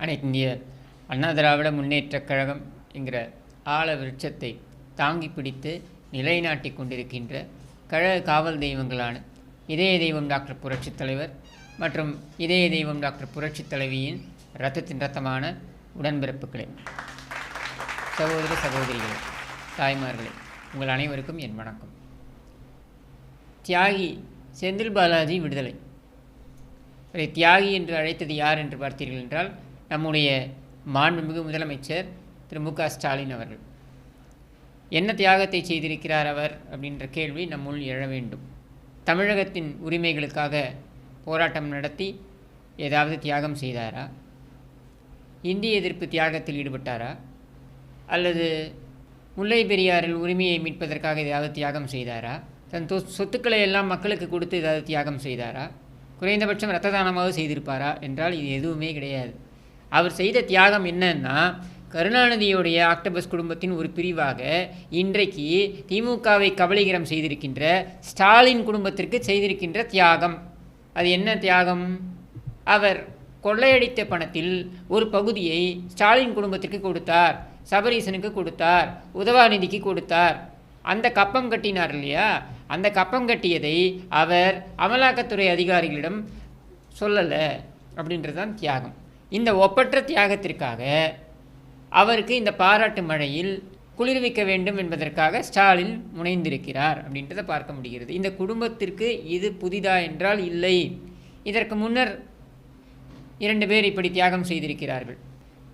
அனைத்து இந்திய அண்ணா திராவிட முன்னேற்றக் கழகம் என்கிற ஆழ விருட்சத்தை தாங்கி பிடித்து நிலைநாட்டி கொண்டிருக்கின்ற கழக காவல் தெய்வங்களான இதய தெய்வம் டாக்டர் புரட்சித் தலைவர் மற்றும் இதய தெய்வம் டாக்டர் புரட்சித் தலைவியின் இரத்தத்தின் இரத்தமான உடன்பிறப்புகளே, சகோதர சகோதரிகளே, தாய்மார்களே, உங்கள் அனைவருக்கும் என் வணக்கம். தியாகி செந்தில் பாலாஜி விடுதலை. தியாகி என்று அழைத்தது யார் என்று பார்த்தீர்கள் என்றால், நம்முடைய மாண்புமிகு முதலமைச்சர் திரு மு க ஸ்டாலின் அவர்கள். என்ன தியாகத்தை செய்திருக்கிறார் அவர் அப்படின்ற கேள்வி நம்முள் எழ வேண்டும். தமிழகத்தின் உரிமைகளுக்காக போராட்டம் நடத்தி ஏதாவது தியாகம் செய்தாரா? இந்திய எதிர்ப்பு தியாகத்தில் ஈடுபட்டாரா? அல்லது முல்லை பெரியாறில் உரிமையை மீட்பதற்காக ஏதாவது தியாகம் செய்தாரா? தன் சொத்துக்களை எல்லாம் மக்களுக்கு கொடுத்து ஏதாவது தியாகம் செய்தாரா? குறைந்தபட்சம் இரத்த தானமாக செய்திருப்பாரா என்றால் இது எதுவுமே கிடையாது. அவர் செய்த தியாகம் என்னன்னா, கருணாநிதியுடைய ஆக்டோபஸ் குடும்பத்தின் ஒரு பிரிவாக இன்றைக்கு திமுகவை கபலீகரம் செய்திருக்கின்ற ஸ்டாலின் குடும்பத்திற்கு செய்திருக்கின்ற தியாகம். அது என்ன தியாகம்? அவர் கொள்ளையடித்த பணத்தில் ஒரு பகுதியை ஸ்டாலின் குடும்பத்திற்கு கொடுத்தார், சபரீசனுக்கு கொடுத்தார், உதவாநிதிக்கு கொடுத்தார். அந்த கப்பம் கட்டினார் இல்லையா? அந்த கப்பம் கட்டியதை அவர் அமலாக்கத்துறை அதிகாரிகளிடம் சொல்லலை அப்படின்றது தான் தியாகம். இந்த ஒப்பற்ற தியாகத்திற்காக அவருக்கு இந்த பாராட்டு மழையில் குளிர்விக்க வேண்டும் என்பதற்காக ஸ்டாலின் முனைந்திருக்கிறார் அப்படின்றத பார்க்க முடிகிறது. இந்த குடும்பத்திற்கு இது புதிதா என்றால் இல்லை. இதற்கு முன்னர் 2 பேர் இப்படி தியாகம் செய்திருக்கிறார்கள்.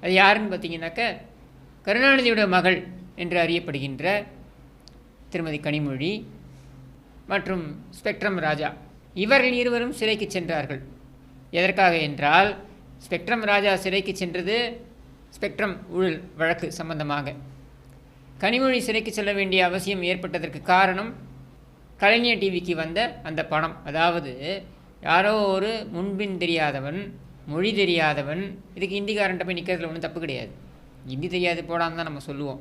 அது யாருன்னு பார்த்தீங்கன்னாக்க, கருணாநிதியுடைய மகள் என்று அறியப்படுகின்ற திருமதி கனிமொழி மற்றும் ஸ்பெக்ட்ரம் ராஜா. இவர்கள் இருவரும் சிறைக்கு சென்றார்கள். எதற்காக என்றால், ஸ்பெக்ட்ரம் ராஜா சிறைக்கு சென்றது ஸ்பெக்ட்ரம் ஊழல் வழக்கு சம்பந்தமாக. கனிமொழி சிறைக்கு செல்ல வேண்டிய அவசியம் ஏற்பட்டதற்கு காரணம் கலைஞர் டிவிக்கு வந்த அந்த பணம். அதாவது யாரோ ஒரு முன்பின் தெரியாதவன், மொழி தெரியாதவன், இதுக்கு ஹிந்திக்காரன்ட்ட போய் நிற்கிறதுல ஒன்றும் தப்பு கிடையாது. ஹிந்தி தெரியாது போடான்னு தான் நம்ம சொல்லுவோம்.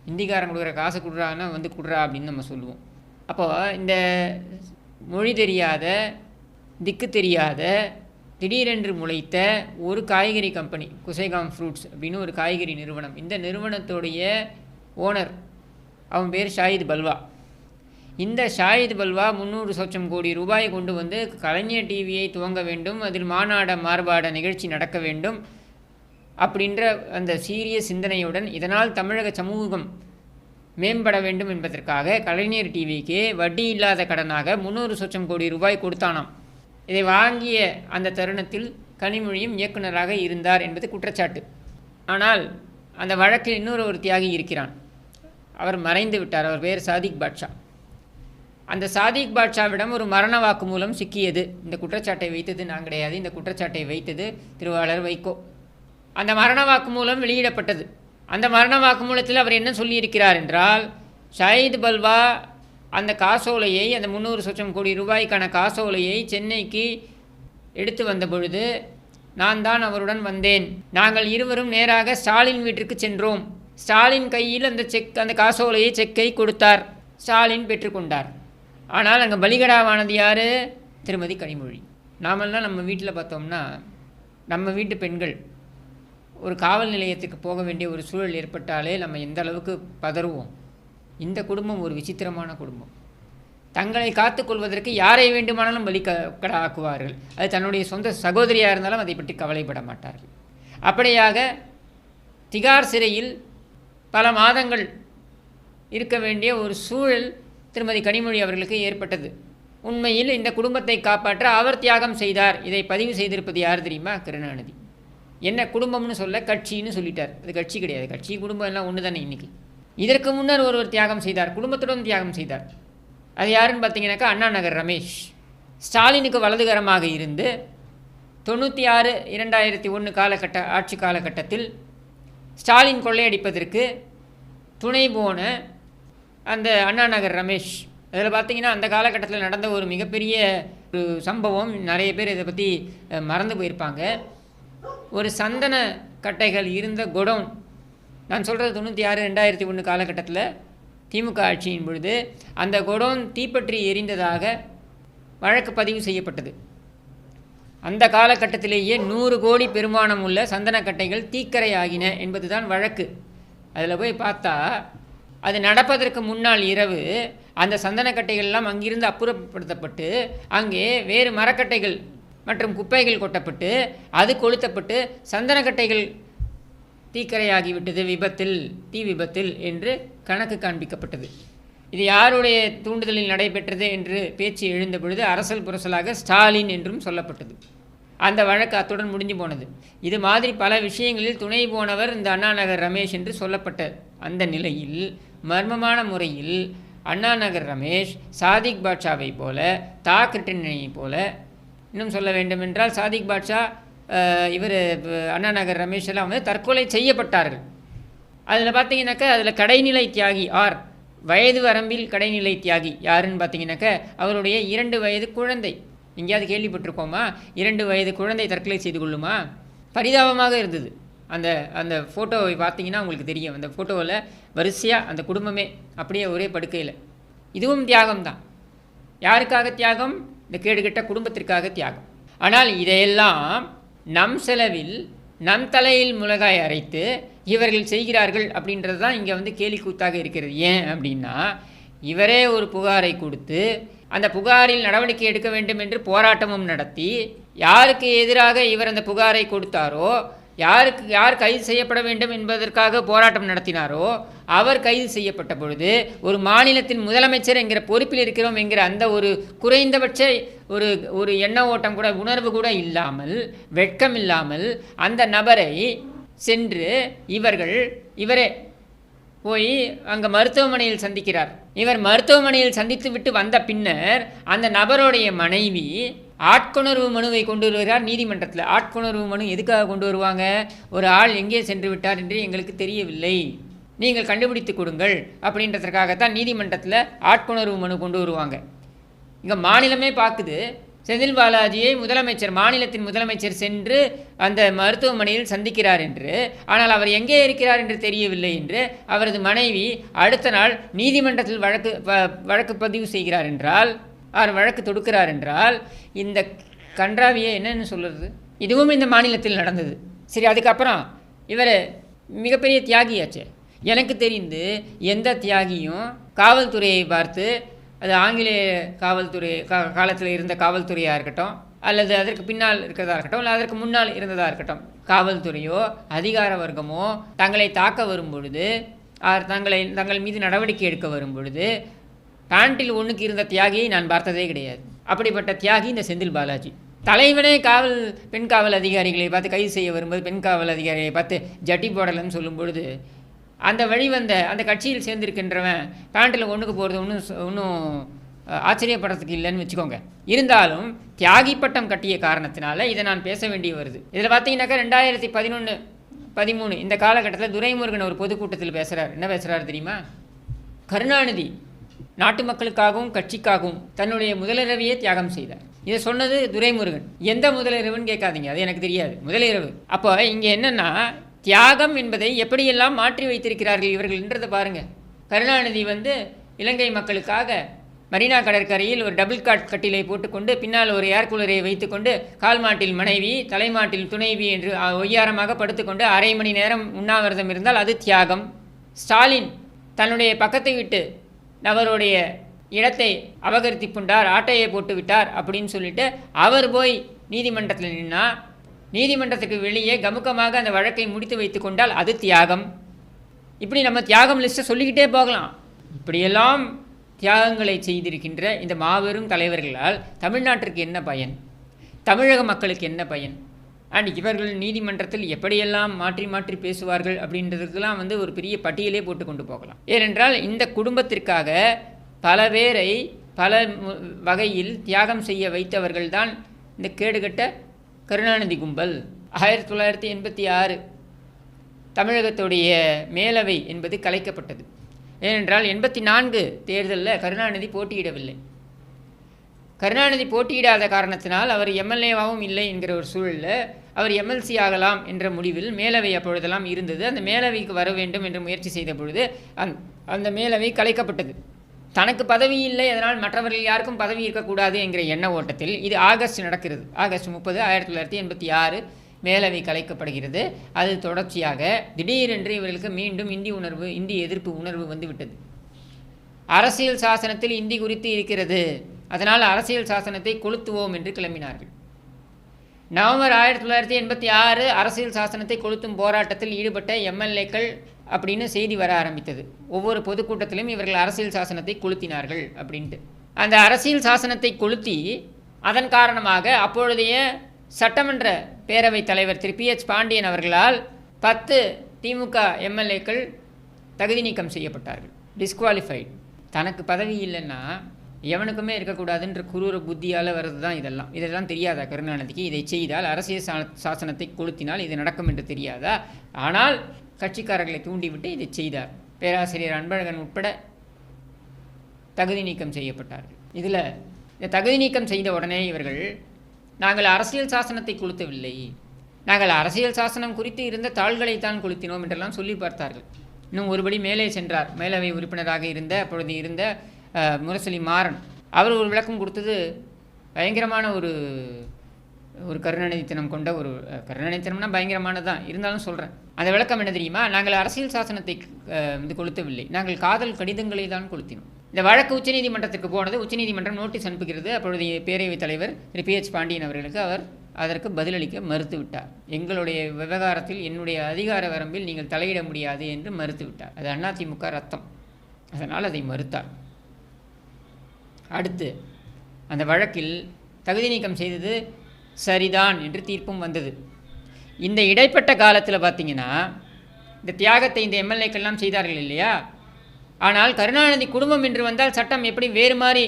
ஹிந்திக்காரன் கொடுக்குற காசு கொடுறான்னா வந்து கொடுறா அப்படின்னு நம்ம சொல்லுவோம். அப்போது இந்த மொழி தெரியாத, திக்கு தெரியாத, திடீரென்று முளைத்த ஒரு காய்கறி கம்பெனி, குசைகாம் ஃப்ரூட்ஸ் அப்படின்னு ஒரு காய்கறி நிறுவனம். இந்த நிறுவனத்துடைய ஓனர், அவன் பேர் ஷாஹித் பல்வா. இந்த ஷாஹித் பல்வா 300 லட்சம் கோடி ரூபாயை கொண்டு வந்து கலைஞர் டிவியை துவங்க வேண்டும், அதில் மார்பாட நிகழ்ச்சி நடக்க வேண்டும் அப்படின்ற அந்த சீரிய சிந்தனையுடன், இதனால் தமிழக சமூகம் மேம்பட வேண்டும் என்பதற்காக கலைஞர் டிவிக்கு வட்டி இல்லாத கடனாக 300 லட்சம் கோடி ரூபாய் கொடுத்தானாம். இதை வாங்கிய அந்த தருணத்தில் கனிமொழியும் இயக்குநராக இருந்தார் என்பது குற்றச்சாட்டு. ஆனால் அந்த வழக்கில் இன்னொரு தியாகி இருக்கிறான். அவர் மறைந்து விட்டார். அவர் பேர் சாதிக் பாட்ஷா. அந்த சாதிக் பாட்ஷாவிடம் ஒரு மரண வாக்குமூலம் சிக்கியது. இந்த குற்றச்சாட்டை வைத்தது நான் கிடையாது. இந்த குற்றச்சாட்டை வைத்தது திருவாளர் வைகோ. அந்த மரண வாக்குமூலம் வெளியிடப்பட்டது. அந்த மரண வாக்குமூலத்தில் அவர் என்ன சொல்லியிருக்கிறார் என்றால், ஷாஹித் பல்வா அந்த காசோலையை, அந்த 300 லட்சம் கோடி ரூபாய்க்கான காசோலையை சென்னைக்கு எடுத்து வந்த பொழுது நான் தான் அவருடன் வந்தேன். நாங்கள் இருவரும் நேராக ஸ்டாலின் வீட்டிற்கு சென்றோம். ஸ்டாலின் கையில் அந்த காசோலையை, செக்கை கொடுத்தார். ஸ்டாலின் பெற்றுக்கொண்டார். ஆனால் அங்கே பலிகடாவானது யார்? திருமதி கனிமொழி. நாமெல்லாம் நம்ம வீட்டில் பார்த்தோம்னா, நம்ம வீட்டு பெண்கள் ஒரு காவல் நிலையத்துக்கு போக வேண்டிய ஒரு சூழல் ஏற்பட்டாலே நம்ம எந்த அளவுக்கு பதறுவோம். இந்த குடும்பம் ஒரு விசித்திரமான குடும்பம். தங்களை காத்துக்கொள்வதற்கு யாரை வேண்டுமானாலும் ஆக்குவார்கள். அது தன்னுடைய சொந்த சகோதரியாக இருந்தாலும் அதை பற்றி கவலைப்பட மாட்டார்கள். அப்படியாக திகார் சிறையில் பல மாதங்கள் இருக்க வேண்டிய ஒரு சூழல் திருமதி கனிமொழி அவர்களுக்கு ஏற்பட்டது. உண்மையில் இந்த குடும்பத்தை காப்பாற்ற அவர் தியாகம் செய்தார். இதை பதிவு செய்திருப்பது யார் தெரியுமா? கருணாநிதி. என்ன குடும்பம்னு சொல்ல கட்சின்னு சொல்லிட்டார். அது கட்சி கிடையாது. கட்சி குடும்பம் எல்லாம் ஒன்று தானே. இன்றைக்கி இதற்கு முன்னர் ஒருவர் தியாகம் செய்தார், குடும்பத்துடன் தியாகம் செய்தார். அது யாருன்னு பார்த்தீங்கன்னாக்கா, அண்ணா நகர் ரமேஷ். ஸ்டாலினுக்கு வலதுகரமாக இருந்து 96-2001 ஆட்சி காலகட்டத்தில் ஸ்டாலின் கொள்ளையடிப்பதற்கு துணை போன அந்த அண்ணா நகர் ரமேஷ். அதில் பார்த்தீங்கன்னா, அந்த காலகட்டத்தில் நடந்த ஒரு மிகப்பெரிய ஒரு சம்பவம். நிறைய பேர் இதை பற்றி மறந்து போயிருப்பாங்க. ஒரு சந்தன கட்டைகள் இருந்த குடோன், நான் சொல்கிறது 96-2001 காலகட்டத்தில் திமுக ஆட்சியின் பொழுது அந்த குடோன் தீப்பற்றி எரிந்ததாக வழக்கு பதிவு செய்யப்பட்டது. அந்த காலகட்டத்திலேயே 100 கோடி பெருமானம் உள்ள சந்தனக்கட்டைகள் தீக்கரையாகின என்பதுதான் வழக்கு. அதில் போய் பார்த்தா அது நடப்பதற்கு முன்னாள் இரவு அந்த சந்தனக்கட்டைகள்லாம் அங்கிருந்து அப்புறப்படுத்தப்பட்டு அங்கே வேறு மரக்கட்டைகள் மற்றும் குப்பைகள் கொட்டப்பட்டு அது கொளுத்தப்பட்டு சந்தனக்கட்டைகள் தீக்கரையாகிவிட்டது தீ விபத்தில் என்று கணக்கு காண்பிக்கப்பட்டது. இது யாருடைய தூண்டுதலில் நடைபெற்றது என்று பேச்சு எழுந்த பொழுது அரசல் புரசலாக ஸ்டாலின் என்றும் சொல்லப்பட்டது. அந்த வழக்கு அத்துடன் முடிஞ்சு போனது. இது மாதிரி பல விஷயங்களில் துணை போனவர் இந்த அண்ணாநகர் ரமேஷ் என்று சொல்லப்பட்ட அந்த நிலையில் மர்மமான முறையில் அண்ணாநகர் ரமேஷ் சாதிக் பாட்ஷாவை போல தாக்கிட்டனை போல, இன்னும் சொல்ல வேண்டுமென்றால் சாதிக் பாட்ஷா இவர் அண்ணாநகர் ரமேஷ் எல்லாம் வந்து தற்கொலை செய்யப்பட்டார்கள். அதில் பார்த்தீங்கன்னாக்கா அதில் கடைநிலை தியாகி வயது வரம்பில் கடைநிலை தியாகி யாருன்னு பார்த்தீங்கன்னாக்கா அவருடைய 2 வயது குழந்தை. எங்கேயாவது கேள்விப்பட்டிருக்கோமா 2 வயது குழந்தை தற்கொலை செய்து கொள்ளுமா? பரிதாபமாக இருந்தது. அந்த ஃபோட்டோவை பார்த்தீங்கன்னா உங்களுக்கு தெரியும். அந்த ஃபோட்டோவில் வரிசையாக அந்த குடும்பமே அப்படியே ஒரே படுக்கையில். இதுவும் தியாகம்தான். யாருக்காக தியாகம்? இந்த கேடுகட்ட குடும்பத்திற்காக தியாகம். ஆனால் இதையெல்லாம் நம் செலவில் நம் தலையில் மிளகாய் அரைத்து இவர்கள் செய்கிறார்கள் அப்படின்றது தான் இங்கே வந்து கேலி கூத்தாக இருக்கிறது. ஏன் அப்படின்னா இவரே ஒரு புகாரை கொடுத்து அந்த புகாரில் நடவடிக்கை எடுக்க வேண்டும் என்று போராட்டமும் நடத்தி யாருக்கு எதிராக இவர் அந்த புகாரை கொடுத்தாரோ, யார் கைது செய்யப்பட வேண்டும் என்பதற்காக போராட்டம் நடத்தினாரோ அவர் கைது செய்யப்பட்ட பொழுது ஒரு மாநிலத்தின் முதலமைச்சர் என்கிற பொறுப்பில் இருக்கிறோம் என்கிற அந்த ஒரு குறைந்தபட்ச ஒரு எண்ண ஓட்டம் கூட உணர்வு கூட இல்லாமல் வெட்கம் இல்லாமல் அந்த நபரை சென்று இவரே போய் அங்கே மருத்துவமனையில் சந்திக்கிறார். இவர் மருத்துவமனையில் சந்தித்து விட்டு வந்த பின்னர் அந்த நபருடைய மனைவி ஆட்கொணர்வு மனுவை கொண்டு வருகிறார் நீதிமன்றத்தில். ஆட்கொணர்வு மனு எதுக்காக கொண்டு வருவாங்க? ஒரு ஆள் எங்கே சென்று விட்டார் என்று எங்களுக்கு தெரியவில்லை, நீங்கள் கண்டுபிடித்து கொடுங்கள் அப்படின்றதுக்காகத்தான் நீதிமன்றத்தில் ஆட்கொணர்வு மனு கொண்டு வருவாங்க. இங்கே மாநிலமே பார்க்குது செந்தில் பாலாஜியை மாநிலத்தின் முதலமைச்சர் சென்று அந்த மருத்துவமனையில் சந்திக்கிறார் என்று. ஆனால் அவர் எங்கே இருக்கிறார் என்று தெரியவில்லை என்று அவரது மனைவி அடுத்த நாள் நீதிமன்றத்தில் வழக்கு பதிவு செய்கிறார் என்றால், அவர் வழக்கு தொடுக்கிறார் என்றால் இந்த கன்றாவியை என்னன்னு சொல்கிறது? இதுவும் இந்த மாநிலத்தில் நடந்தது. சரி, அதுக்கப்புறம் இவர் மிகப்பெரிய தியாகியாச்சு. எனக்கு தெரிந்து எந்த தியாகியும் காவல்துறையை பார்த்து, அது ஆங்கிலேய காவல்துறை காலத்தில் இருந்த காவல்துறையாக இருக்கட்டும், அல்லது அதற்கு பின்னால் இருக்கிறதா இருக்கட்டும், இல்லை அதற்கு முன்னால் இருந்ததாக இருக்கட்டும், காவல்துறையோ அதிகார வர்க்கமோ தங்களை தாக்க வரும் பொழுது, தங்கள் மீது நடவடிக்கை எடுக்க வரும் பொழுது பேண்டில் ஒன்றுக்கு இருந்த தியாகியை நான் பார்த்ததே கிடையாது. அப்படிப்பட்ட தியாகி இந்த செந்தில் பாலாஜி. தலைவனே பெண் காவல் அதிகாரிகளை பார்த்து கைது செய்ய வரும்போது பெண் காவல் அதிகாரிகளை பார்த்து ஜட்டி போடலன்னு சொல்லும் பொழுது அந்த அந்த கட்சியில் சேர்ந்திருக்கின்றவன் பேண்டில் ஒன்றுக்கு போகிறது ஒன்றும் ஆச்சரியப்படுறதுக்கு இல்லைன்னு வச்சுக்கோங்க. இருந்தாலும் தியாகி பட்டம் கட்டிய காரணத்தினால இதை நான் பேச வேண்டி வருது. இதில் பார்த்தீங்கன்னாக்கா 2011-13 இந்த காலகட்டத்தில் துரைமுருகன் ஒரு பொதுக்கூட்டத்தில் பேசுகிறார். என்ன பேசுகிறார் தெரியுமா? கருணாநிதி நாட்டு மக்களுக்காகவும் கட்சிக்காகவும் தன்னுடைய முதலிரவையே தியாகம் செய்தார். இதை சொன்னது துரைமுருகன். எந்த முதலிரவுன்னு கேட்காதீங்க, அது எனக்கு தெரியாது. முதலிரவு. அப்போ இங்கே என்னென்னா தியாகம் என்பதை எப்படியெல்லாம் மாற்றி வைத்திருக்கிறார்கள் இவர்கள் என்றதை பாருங்கள். கருணாநிதி இலங்கை மக்களுக்காக மரீனா கடற்கரையில் ஒரு டபுள் காட் கட்டிலை போட்டுக்கொண்டு பின்னால் ஒரு ஏர் கூலரை வைத்துக்கொண்டு கால் மாட்டில் மனைவி தலைமாட்டில் துணைவி என்று ஒய்யாரமாக படுத்துக்கொண்டு 1/2 மணி நேரம் உண்ணாவிரதம் இருந்தால் அது தியாகம். ஸ்டாலின் தன்னுடைய பக்கத்தை விட்டு நபருடைய இடத்தை அபகரித்து கொண்டார், ஆட்டையை போட்டு விட்டார் அப்படின்னு சொல்லிட்டு அவர் போய் நீதிமன்றத்தில் நின்னா, நீதிமன்றத்துக்கு வெளியே கமுக்கமாக அந்த வழக்கை முடித்து வைத்து கொண்டால் அது தியாகம். இப்படி நம்ம தியாகம் லிஸ்ட்டை சொல்லிக்கிட்டே போகலாம். இப்படியெல்லாம் தியாகங்களை செய்திருக்கின்ற இந்த மாபெரும் தலைவர்களால் தமிழ்நாட்டிற்கு என்ன பயன்? தமிழக மக்களுக்கு என்ன பயன்? அண்ட் இவர்கள் நீதிமன்றத்தில் எப்படியெல்லாம் மாற்றி மாற்றி பேசுவார்கள் அப்படின்றதுக்கெல்லாம் ஒரு பெரிய பட்டியலே போட்டு கொண்டு போகலாம். ஏனென்றால் இந்த குடும்பத்திற்காக பல பேரை பல வகையில் தியாகம் செய்ய வைத்தவர்கள்தான் இந்த கேடுகட்ட கருணாநிதி கும்பல். 1986 தமிழகத்துடைய மேலவை என்பது கலைக்கப்பட்டது. ஏனென்றால் 84 தேர்தலில் கருணாநிதி போட்டியிடவில்லை. கருணாநிதி போட்டியிடாத காரணத்தினால் அவர் எம்எல்ஏவாகவும் இல்லை என்கிற ஒரு சூழலில் அவர் எம்எல்சி ஆகலாம் என்ற முடிவில் மேலவை அப்பொழுதெல்லாம் இருந்தது. அந்த மேலவைக்கு வர வேண்டும் என்று முயற்சி செய்த பொழுது அந்த மேலவை கலைக்கப்பட்டது. தனக்கு பதவி இல்லை, அதனால் மற்றவர்கள் யாருக்கும் பதவி இருக்கக்கூடாது என்கிற எண்ண ஓட்டத்தில் இது ஆகஸ்ட் நடக்கிறது. ஆகஸ்ட் 30, 1986 மேலவை கலைக்கப்படுகிறது. அது தொடர்ச்சியாக திடீரென்று இவர்களுக்கு மீண்டும் இந்தி எதிர்ப்பு உணர்வு வந்துவிட்டது. அரசியல் சாசனத்தில் இந்தி குறித்து இருக்கிறது, அதனால் அரசியல் சாசனத்தை கொளுத்துவோம் என்று கிளம்பினார்கள். நவம்பர் 1986 அரசியல் சாசனத்தை கொளுத்தும் போராட்டத்தில் ஈடுபட்ட எம்எல்ஏக்கள் அப்படின்னு செய்தி வர ஆரம்பித்தது. ஒவ்வொரு பொதுக்கூட்டத்திலும் இவர்கள் அரசியல் சாசனத்தை கொளுத்தினார்கள் அப்படின்ட்டு. அந்த அரசியல் சாசனத்தை கொளுத்தி அதன் காரணமாக அப்பொழுதைய சட்டமன்ற பேரவைத் தலைவர் திரு PH பாண்டியன் அவர்களால் 10 திமுக எம்எல்ஏக்கள் தகுதி நீக்கம் செய்யப்பட்டார்கள், டிஸ்குவாலிஃபைடு. தனக்கு பதவி இல்லைன்னா எவனுக்குமே இருக்கக்கூடாதுன்ற குரூர புத்தியால் வர்றது தான் இதெல்லாம் தெரியாதா கருணாநிதிக்கு? இதை செய்தால் அரசியல் சாசனத்தை கொளுத்தினால் இது நடக்கும் என்று தெரியாதா? ஆனால் கட்சிக்காரர்களை தூண்டிவிட்டு இதை செய்தார். பேராசிரியர் அன்பழகன் உட்பட தகுதி நீக்கம் செய்யப்பட்டார்கள். இதில் இந்த தகுதி நீக்கம் செய்த உடனே இவர்கள், நாங்கள் அரசியல் சாசனத்தை கொளுத்தவில்லை, நாங்கள் அரசியல் சாசனம் குறித்து இருந்த தாள்களைத்தான் கொளுத்தினோம் என்றெல்லாம் சொல்லி பார்த்தார்கள். இன்னும் ஒருபடி மேலே சென்றார். மேலவை உறுப்பினராக இருந்த அப்பொழுது இருந்த முரசொலி மாறன் அவர் ஒரு விளக்கம் கொடுத்தது பயங்கரமான ஒரு கருணாநிதித்தனம் கொண்ட ஒரு கருணாநிதித்தனம்னா பயங்கரமானது தான், இருந்தாலும் சொல்கிறேன். அந்த விளக்கம் என்ன தெரியுமா? நாங்கள் அரசியல் சாசனத்தை கொளுத்தவில்லை, நாங்கள் காதல் கடிதங்களை தான் கொளுத்தினோம். இந்த வழக்கு உச்சநீதிமன்றத்திற்கு போனது. உச்சநீதிமன்றம் நோட்டீஸ் அனுப்புகிறது. அப்பொழுதைய பேரவைத் தலைவர் திரு PH பாண்டியன் அவர்களுக்கு. அவர் அதற்கு பதிலளிக்க மறுத்துவிட்டார். எங்களுடைய விவகாரத்தில் என்னுடைய அதிகார வரம்பில் நீங்கள் தலையிட முடியாது என்று மறுத்துவிட்டார். அது அதிமுக ரத்தம், அதனால் அதை மறுத்தார். அடுத்து அந்த வழக்கில் தகுதி நீக்கம் செய்தது சரிதான் என்று தீர்ப்பும் வந்தது. இந்த இடைப்பட்ட காலத்தில் பார்த்திங்கன்னா இந்த தியாகத்தை இந்த எம்எல்ஏக்கெல்லாம் செய்தார்கள் இல்லையா? ஆனால் கருணாநிதி குடும்பம் என்று வந்தால் சட்டம் எப்படி வேறு மாதிரி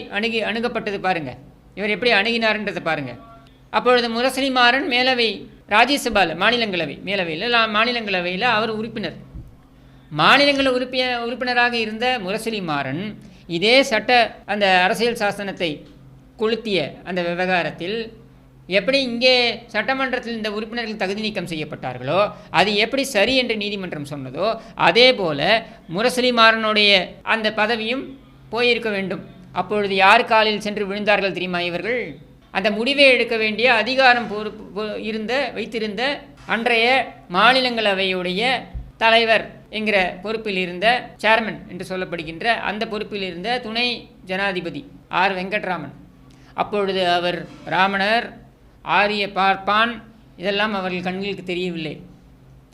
அணுகப்பட்டது பாருங்கள். இவர் எப்படி அணுகினார்ன்றதை பாருங்கள். அப்பொழுது முரசொலி மாறன் மேலவை ராஜ்யசபாவில் மாநிலங்களவையில் அவர் உறுப்பினர். மாநிலங்களவை உறுப்பினராக இருந்த முரசொலி மாறன் இதே அந்த அரசியல் சாசனத்தை கொளுத்திய அந்த விவகாரத்தில் எப்படி இங்கே சட்டமன்றத்தில் இந்த உறுப்பினர்கள் தகுதி நீக்கம் செய்யப்பட்டார்களோ அது எப்படி சரி என்று நீதிமன்றம் சொன்னதோ அதே போல முரசொலி மாறனுடைய அந்த பதவியும் போயிருக்க வேண்டும். அப்பொழுது யார் காலில் சென்று விழுந்தார்கள் தெரியுமா? இவர்கள் அந்த முடிவை எடுக்க வேண்டிய அதிகாரம் வைத்திருந்த அன்றைய மாநிலங்களவையுடைய தலைவர் என்கிற பொறுப்பில் இருந்த சேர்மன் என்று சொல்லப்படுகின்ற அந்த பொறுப்பில் இருந்த துணை ஜனாதிபதி ஆர் வெங்கட்ராமன். அப்பொழுது அவர் ராமணர், ஆரிய பார்ப்பான், இதெல்லாம் அவர்கள் கண்களுக்கு தெரியவில்லை.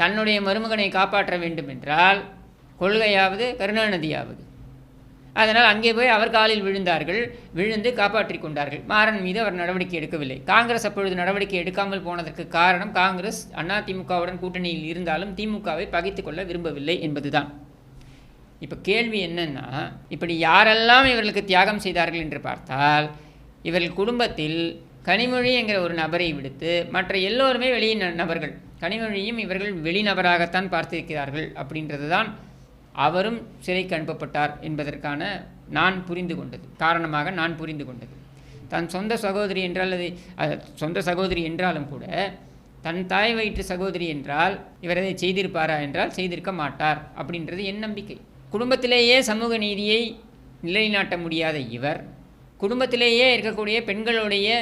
தன்னுடைய மருமகனை காப்பாற்ற வேண்டும் என்றால் கொள்கையாவது கருணாநிதியாவது. அதனால் அங்கே போய் அவர் காலில் விழுந்து காப்பாற்றி கொண்டார்கள். மாறன் மீது அவர் நடவடிக்கை எடுக்கவில்லை. காங்கிரஸ் அப்பொழுது நடவடிக்கை எடுக்காமல் போனதற்கு காரணம் காங்கிரஸ் அதிமுகவுடன் கூட்டணியில் இருந்தாலும் திமுகவை பகைத்து கொள்ள விரும்பவில்லை என்பதுதான். இப்போ கேள்வி என்னன்னா, இப்படி யாரெல்லாம் இவர்களுக்கு தியாகம் செய்தார்கள் என்று பார்த்தால் இவர்கள் குடும்பத்தில் கனிமொழி என்கிற ஒரு நபரை விடுத்து மற்ற எல்லோருமே நபர்கள். கனிமொழியும் இவர்கள் வெளிநபராகத்தான் பார்த்திருக்கிறார்கள். அப்படின்றது தான் அவரும் சிறைக்கு அனுப்பப்பட்டார் என்பதற்கான காரணமாக நான் புரிந்து கொண்டது. தன் சொந்த சகோதரி என்றால் சொந்த சகோதரி என்றாலும் கூட தன் தாய் வயிற்று சகோதரி என்றால் இவர் அதை செய்திருப்பாரா என்றால் செய்திருக்க மாட்டார் அப்படின்றது என் நம்பிக்கை. குடும்பத்திலேயே சமூக நீதியை நிலைநாட்ட முடியாத இவர், குடும்பத்திலேயே இருக்கக்கூடிய பெண்களுடைய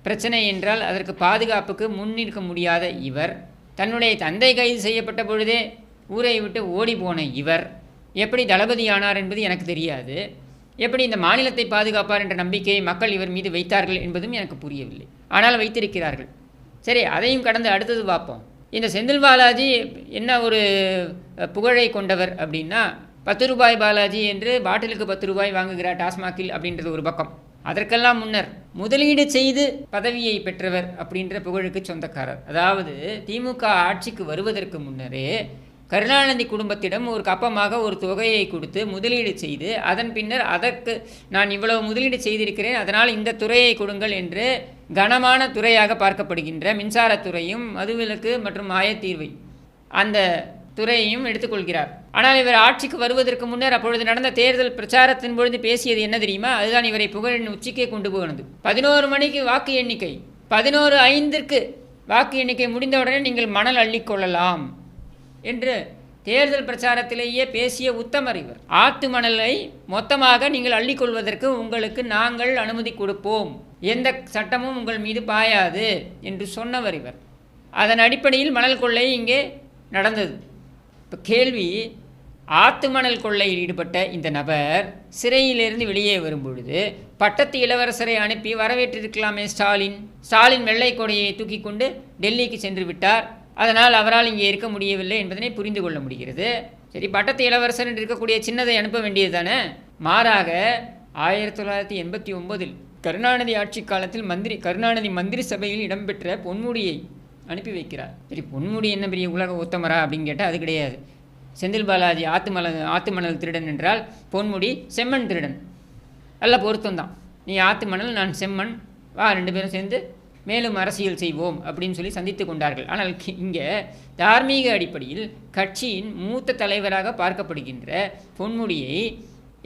பிரச்சனை என்றால் அதற்கு பாதுகாப்புக்கு முன்னிற்க முடியாத இவர், தன்னுடைய தந்தை கைது செய்யப்பட்ட பொழுதே ஊரை விட்டு ஓடி போன இவர் எப்படி தளபதியானார் என்பது எனக்கு தெரியாது. எப்படி இந்த மாநிலத்தை பாதுகாப்பார் என்ற நம்பிக்கையை மக்கள் இவர் மீது வைத்தார்கள் என்பதும் எனக்கு புரியவில்லை. ஆனால் வைத்திருக்கிறார்கள். சரி, அதையும் கடந்து அடுத்தது பார்ப்போம். இந்த செந்தில் பாலாஜி என்ன ஒரு புகழை கொண்டவர் அப்படின்னா, 10 ரூபாய் பாலாஜி என்று பாட்டிலுக்கு 10 ரூபாய் வாங்குகிறார் டாஸ்மாகில் அப்படின்றது ஒரு பக்கம். அதற்கெல்லாம் முன்னர் முதலீடு செய்து பதவியை பெற்றவர் அப்படின்ற புகழுக்கு சொந்தக்காரர். அதாவது திமுக ஆட்சிக்கு வருவதற்கு முன்னரே கருணாநிதி குடும்பத்திடம் ஒரு கப்பமாக ஒரு தொகையை கொடுத்து முதலீடு செய்து அதன் பின்னர் அதற்கு நான் இவ்வளவு முதலீடு செய்திருக்கிறேன், அதனால் இந்த துறையை கொடுங்கள் என்று கனமான துறையாக பார்க்கப்படுகின்ற மின்சாரத்துறையும் மதுவிலக்கு மற்றும் ஆயத்தீர்வை அந்த துறையையும் எடுத்துக்கொள்கிறார். ஆனால் இவர் ஆட்சிக்கு வருவதற்கு முன்னர் அப்பொழுது நடந்த தேர்தல் பிரச்சாரத்தின் பொழுது பேசியது என்ன தெரியுமா? அதுதான் இவரை புகழின் உச்சிக்கே கொண்டு போனது. 11 மணிக்கு வாக்கு எண்ணிக்கை, 11:05 வாக்கு எண்ணிக்கை முடிந்தவுடனே நீங்கள் மணல் அள்ளிக்கொள்ளலாம் என்று தேர்தல் பிரச்சாரத்திலேயே பேசிய உத்தமர் இவர். ஆத்து மணலை மொத்தமாக நீங்கள் அள்ளிக்கொள்வதற்கு உங்களுக்கு நாங்கள் அனுமதி கொடுப்போம், எந்த சட்டமும் உங்கள் மீது பாயாது என்று சொன்னவர் இவர். அதன் அடிப்படையில் மணல் கொள்ளை இங்கே நடந்தது. இப்போ கேள்வி, ஆத்து மணல் கொள்ளையில் ஈடுபட்ட இந்த நபர் சிறையிலிருந்து வெளியே வரும்பொழுது பட்டத்து இளவரசரை அனுப்பி வரவேற்றிருக்கலாமே ஸ்டாலின் வெள்ளை கொடையை தூக்கி கொண்டு டெல்லிக்கு சென்று விட்டார், அதனால் அவரால் இங்கே இருக்க முடியவில்லை என்பதனை புரிந்து கொள்ள முடிகிறது. சரி, பட்டத்து இளவரசர் என்று இருக்கக்கூடிய சின்னதை அனுப்ப வேண்டியது தானே. மாறாக 1989 கருணாநிதி ஆட்சி காலத்தில் கருணாநிதி மந்திரி சபையில் இடம்பெற்ற பொன்முடியை அனுப்பி வைக்கிறார். சரி, பொன்முடி என்ன பெரிய உலக உத்தமரா அப்படின்னு கேட்டால் அது கிடையாது. செந்தில் பாலாஜி ஆத்து மணல் திருடன் என்றால் பொன்முடி செம்மண் திருடன். நல்ல பொருத்தம்தான். நீ ஆத்து மணல், நான் செம்மண், வா 2 பேரும் சேர்ந்து மேலும் அரசியல் செய்வோம் அப்படின்னு சொல்லி சந்தித்து கொண்டார்கள். ஆனால் இங்கே தார்மீக அடிப்படையில் கட்சியின் மூத்த தலைவராக பார்க்கப்படுகின்ற பொன்முடியை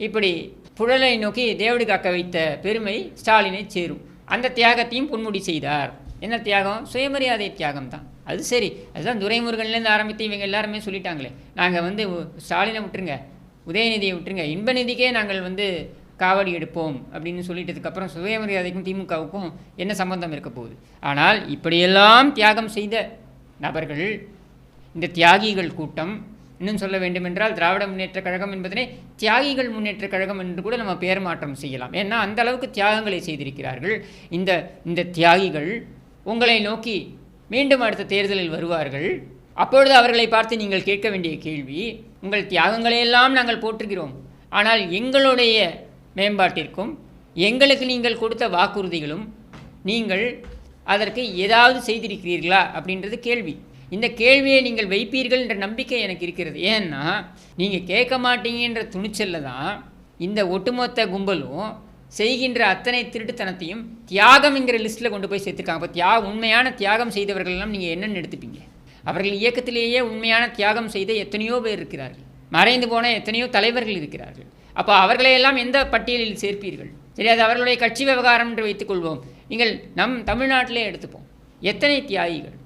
இப்படி புழலை நோக்கி தேவடு காக்க வைத்த பெருமை ஸ்டாலினை சேரும். அந்த தியாகத்தையும் பொன்முடி செய்தார். என்ன தியாகம்? சுயமரியாதை தியாகம் தான். அது சரி, அதுதான் துரைமுருகன்லேருந்து ஆரம்பித்து இவங்க எல்லாருமே சொல்லிட்டாங்களே, நாங்கள் ஸ்டாலினை விட்டுருங்க, உதயநிதியை விட்டுருங்க, இன்பநிதிக்கே நாங்கள் காவடி எடுப்போம் அப்படின்னு சொல்லிட்டதுக்கப்புறம் சுயமரியாதைக்கும் திமுகவுக்கும் என்ன சம்பந்தம் இருக்க போகுது? ஆனால் இப்படியெல்லாம் தியாகம் செய்த நபர்கள், இந்த தியாகிகள் கூட்டம், இன்னும் சொல்ல வேண்டுமென்றால் திராவிட முன்னேற்ற கழகம் என்பதனை தியாகிகள் முன்னேற்ற கழகம் என்று கூட நம்ம பெயர் மாற்றம் செய்யலாம். ஏன்னா அந்த அளவுக்கு தியாகங்களை செய்திருக்கிறார்கள். இந்த தியாகிகள் உங்களை நோக்கி மீண்டும் அடுத்த தேர்தலில் வருவார்கள். அப்பொழுது அவர்களை பார்த்து நீங்கள் கேட்க வேண்டிய கேள்வி, உங்கள் தியாகங்களையெல்லாம் நாங்கள் போற்றுகிறோம், ஆனால் எங்களுடைய மேம்பாட்டிற்கும் எங்களுக்கு நீங்கள் கொடுத்த வாக்குறுதிகளும் நீங்கள் அதற்கு ஏதாவது செய்திருக்கிறீர்களா அப்படின்றது கேள்வி. இந்த கேள்வியை நீங்கள் வைப்பீர்கள் என்ற நம்பிக்கை எனக்கு இருக்கிறது. ஏன்னா நீங்கள் கேட்க மாட்டீங்கன்ற துணிச்சலில் தான் இந்த ஒட்டுமொத்த கும்பலும் செய்கின்ற அத்தனை திருட்டுத்தனத்தையும் தியாகம் என்கிற லிஸ்ட்டில் கொண்டு போய் சேர்த்துருக்காங்க. இப்போ உண்மையான தியாகம் செய்தவர்களெல்லாம் நீங்கள் என்னென்னு எடுத்துப்பீங்க? அவர்கள் இயக்கத்திலேயே உண்மையான தியாகம் செய்த எத்தனையோ பேர் இருக்கிறார்கள், மறைந்து போன எத்தனையோ தலைவர்கள் இருக்கிறார்கள். அப்போ அவர்களையெல்லாம் எந்த பட்டியலில் சேர்ப்பீர்கள்? சரி, அது அவர்களுடைய கட்சி விவகாரம் என்று வைத்துக்கொள்வோம். நீங்கள் நம் தமிழ்நாட்டிலே எடுத்துப்போம். எத்தனை தியாகிகள்,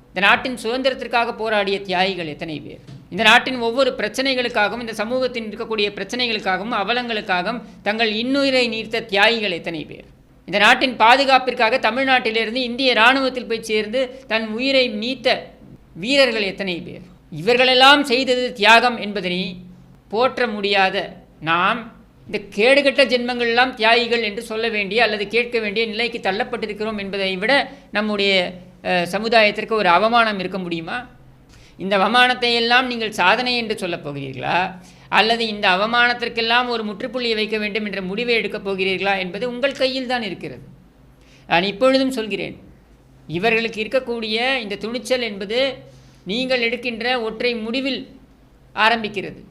இந்த நாட்டின் சுதந்திரத்திற்காக போராடிய தியாகிகள் எத்தனை பேர், இந்த நாட்டின் ஒவ்வொரு பிரச்சனைகளுக்காகவும், இந்த சமூகத்தின் இருக்கக்கூடிய பிரச்சனைகளுக்காகவும் அவலங்களுக்காகவும் தங்கள் இன்னுயிரை நீர்த்த தியாகிகள் எத்தனை பேர், இந்த நாட்டின் பாதுகாப்பிற்காக தமிழ்நாட்டிலிருந்து இந்திய இராணுவத்தில் போய் சேர்ந்து தன் உயிரை நீத்த வீரர்கள் எத்தனை பேர். இவர்களெல்லாம் செய்தது தியாகம் என்பதனை போற்ற முடியாத நாம் இந்த கேடுகட்ட ஜென்மங்கள்லாம் தியாகிகள் என்று சொல்ல வேண்டிய அல்லது கேட்க வேண்டிய நிலைக்கு தள்ளப்பட்டிருக்கிறோம் என்பதை விட நம்முடைய சமுதாயத்திற்கு ஒரு அவமானம் இருக்க முடியுமா? இந்த அவமானத்தை எல்லாம் நீங்கள் சாதனை என்று சொல்லப் போகிறீர்களா, அல்லது இந்த அவமானத்திற்கெல்லாம் ஒரு முற்றுப்புள்ளியை வைக்க வேண்டும் என்ற முடிவை எடுக்கப் போகிறீர்களா என்பது உங்கள் கையில் தான் இருக்கிறது. நான் இப்பொழுதும் சொல்கிறேன், இவர்களுக்கு இருக்கக்கூடிய இந்த துணிச்சல் என்பது நீங்கள் எடுக்கின்ற ஒற்றை முடிவில் ஆரம்பிக்கிறது.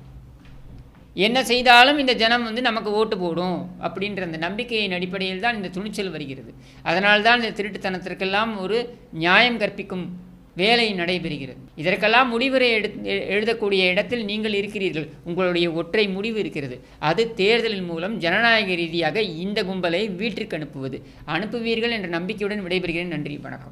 என்ன செய்தாலும் இந்த ஜனம் நமக்கு ஓட்டு போடும் அப்படின்ற அந்த நம்பிக்கையின் அடிப்படையில் தான் இந்த துணிச்சல் வருகிறது. அதனால்தான் இந்த திருட்டுத்தனத்திற்கெல்லாம் ஒரு நியாயம் கற்பிக்கும் வேலை நடைபெறுகிறது. இதற்கெல்லாம் முடிவுரை எழுதக்கூடிய இடத்தில் நீங்கள் இருக்கிறீர்கள். உங்களுடைய ஒற்றை முடிவு இருக்கிறது. அது தேர்தலின் மூலம் ஜனநாயக ரீதியாக இந்த கும்பலை வீட்டிற்கு அனுப்புவது. அனுப்புவீர்கள் என்ற நம்பிக்கையுடன் விடைபெறுகிறேன். நன்றி, வணக்கம்.